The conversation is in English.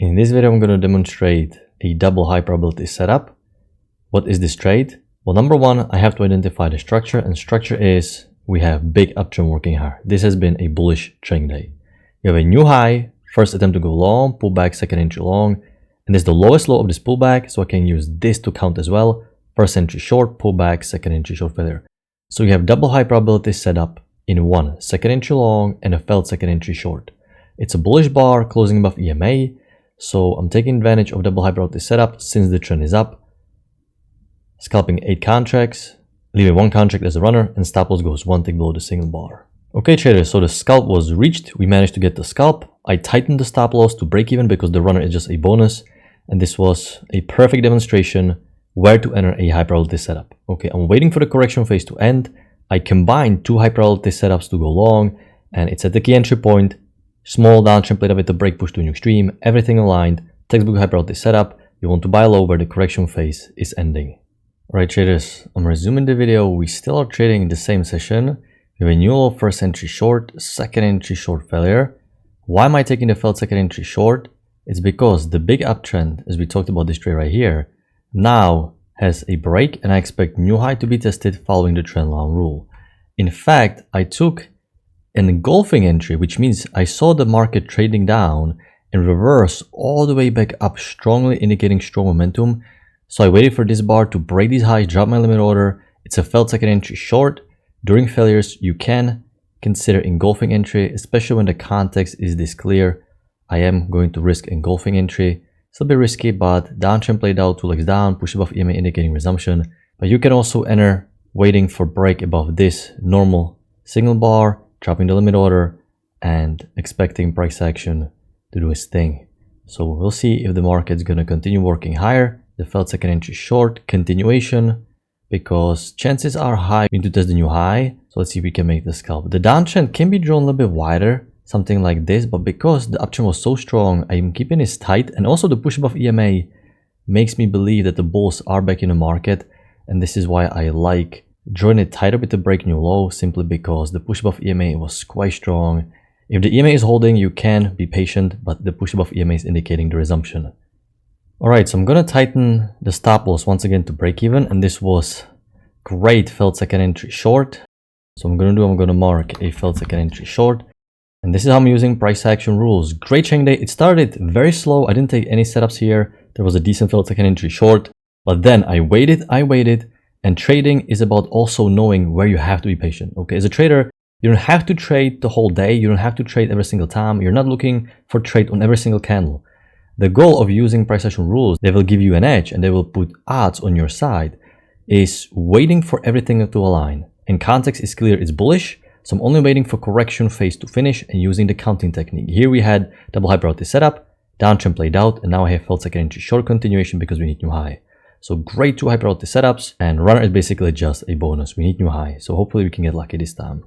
In this video, I'm going to demonstrate a double high probability setup. What is this trade? Well, number one, I have to identify the structure, and structure is we have big uptrend working hard. This has been a bullish trading day. You have a new high, first attempt to go long, pullback, second entry long, and this is the lowest low of this pullback, so I can use this to count as well. First entry short, pullback, second entry short failure. So you have double high probability setup in one second entry long and a failed second entry short. It's a bullish bar closing above EMA. So I'm taking advantage of double high probability setup since the trend is up. Scalping 8 contracts, leaving 1 contract as a runner, and stop loss goes 1 tick below the single bar. Okay traders, so the scalp was reached. We managed to get the scalp. I tightened the stop loss to break even because the runner is just a bonus. And this was a perfect demonstration where to enter a high probability setup. Okay, I'm waiting for the correction phase to end. I combined 2 high probability setups to go long, and it's at the key entry point. Small downtrend played up with the break push to an extreme, everything aligned, textbook high probability setup. You want to buy low where the correction phase is ending. Alright traders, I'm resuming the video. We still are trading in the same session. We have a new low first entry short, second entry short failure. Why am I taking the failed second entry short? It's because the big uptrend, as we talked about this trade right here, now has a break, and I expect new high to be tested following the trend line rule. In fact, I took an engulfing entry, which means I saw the market trading down and reverse all the way back up, strongly indicating strong momentum. So I waited for this bar to break these highs, drop my limit order. It's a failed second entry short. During failures, you can consider engulfing entry, especially when the context is this clear. I am going to risk engulfing entry. It's a bit risky, but downtrend played out, 2 legs down, push above EMA indicating resumption. But you can also enter waiting for break above this normal signal bar, dropping the limit order, and expecting price action to do its thing. So we'll see if the market's going to continue working higher. The failed second entry short continuation, because chances are high we need to test the new high. So let's see if we can make the scalp. The downtrend can be drawn a little bit wider, something like this, but because the uptrend was so strong, I'm keeping this tight, and also the push above EMA makes me believe that the bulls are back in the market, and this is why I like drawing it tighter with the break new low, simply because the push above EMA was quite strong. If the EMA is holding, you can be patient, but the push above EMA is indicating the resumption. Alright, so I'm going to tighten the stop loss once again to break even, and this was great failed second entry short. So I'm going to mark a failed second entry short, and this is how I'm using price action rules. Great trading day. It started very slow. I didn't take any setups here. There was a decent failed second entry short, but then I waited. And trading is about also knowing where you have to be patient. Okay, as a trader, you don't have to trade the whole day. You don't have to trade every single time. You're not looking for trade on every single candle. The goal of using price action rules, they will give you an edge and they will put odds on your side, is waiting for everything to align. And context is clear, it's bullish. So I'm only waiting for correction phase to finish and using the counting technique. Here we had double high probability setup, downtrend played out, and now I have failed second entry short continuation because we need new high. So great 2 high probability setups, and runner is basically just a bonus. We need new high, so hopefully we can get lucky this time.